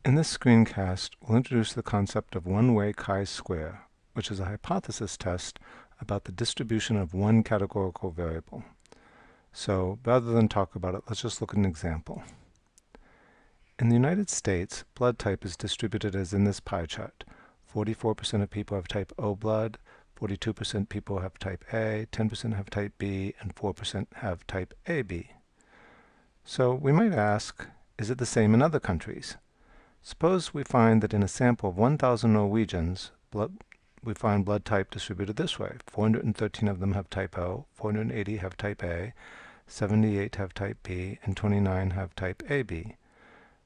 In this screencast, we'll introduce the concept of one-way chi-square, which is a hypothesis test about the distribution of one categorical variable. So rather than talk about it, let's just look at an example. In the United States, blood type is distributed as in this pie chart. 44% of people have type O blood, 42% people have type A, 10% have type B, and 4% have type AB. So we might ask, is it the same in other countries? Suppose we find that in a sample of 1,000 Norwegians, we find blood type distributed this way. 413 of them have type O, 480 have type A, 78 have type B, and 29 have type AB.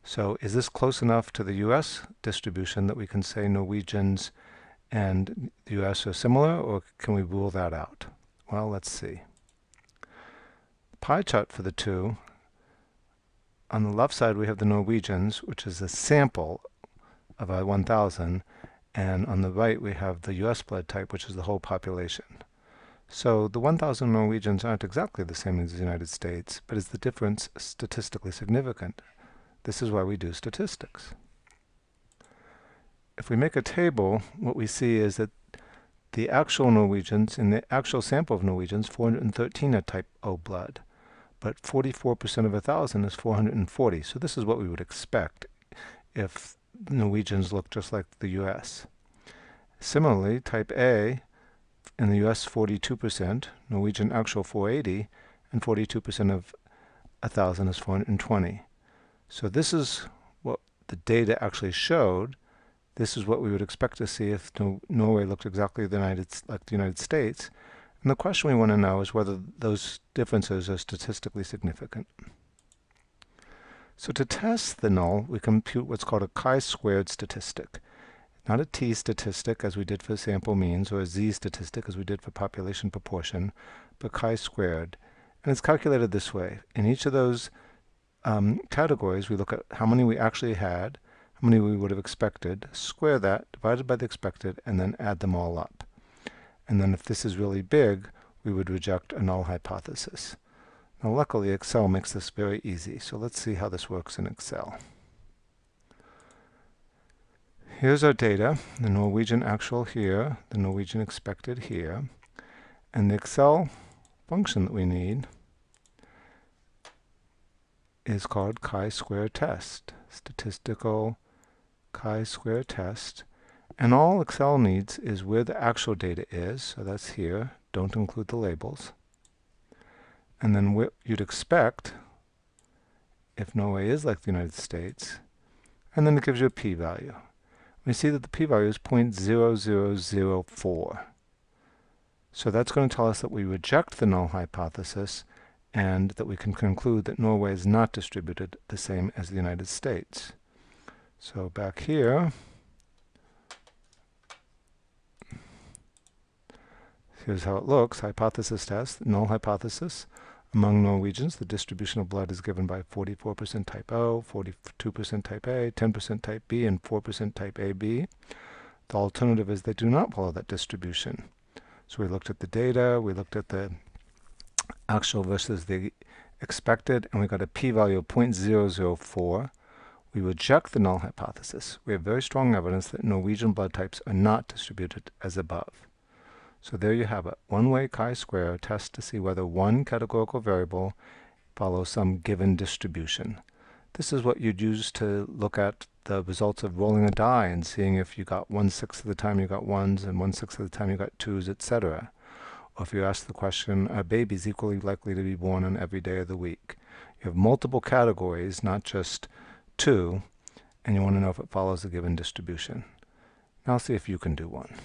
So is this close enough to the US distribution that we can say Norwegians and the US are similar, or can we rule that out? Well, let's see. The pie chart for the two. On the left side, we have the Norwegians, which is a sample of our 1,000, and on the right, we have the US blood type, which is the whole population. So the 1,000 Norwegians aren't exactly the same as the United States, but is the difference statistically significant? This is why we do statistics. If we make a table, what we see is that the actual Norwegians, in the actual sample of Norwegians, 413 are type O blood. But 44% of 1,000 is 440. So this is what we would expect if Norwegians look just like the US. Similarly, type A, in the US 42%, Norwegian actual 480, and 42% of 1,000 is 420. So this is what the data actually showed. This is what we would expect to see if Norway looked exactly like the United States. And the question we want to know is whether those differences are statistically significant. So to test the null, we compute what's called a chi-squared statistic. Not a t statistic, as we did for sample means, or a z statistic, as we did for population proportion, but chi-squared. And it's calculated this way. In each of those categories, we look at how many we actually had, how many we would have expected, square that, divided by the expected, and then add them all up. And then if this is really big, we would reject a null hypothesis. Now luckily, Excel makes this very easy. So let's see how this works in Excel. Here's our data, the Norwegian actual here, the Norwegian expected here. And the Excel function that we need is called chi-square test, statistical chi-square test. And all Excel needs is where the actual data is, so that's here, don't include the labels. And then what you'd expect if Norway is like the United States, and then it gives you a p-value. We see that the p-value is 0.0004. So that's going to tell us that we reject the null hypothesis and that we can conclude that Norway is not distributed the same as the United States. So back here, here's how it looks. Hypothesis test, null hypothesis. Among Norwegians, the distribution of blood is given by 44% type O, 42% type A, 10% type B, and 4% type AB. The alternative is they do not follow that distribution. So we looked at the data, we looked at the actual versus the expected, and we got a p-value of 0.004. We reject the null hypothesis. We have very strong evidence that Norwegian blood types are not distributed as above. So there you have it, one-way chi-square test to see whether one categorical variable follows some given distribution. This is what you'd use to look at the results of rolling a die and seeing if you got 1/6 of the time you got ones and 1/6 of the time you got twos, etc. Or if you ask the question, are babies equally likely to be born on every day of the week? You have multiple categories, not just two, and you want to know if it follows a given distribution. Now see if you can do one.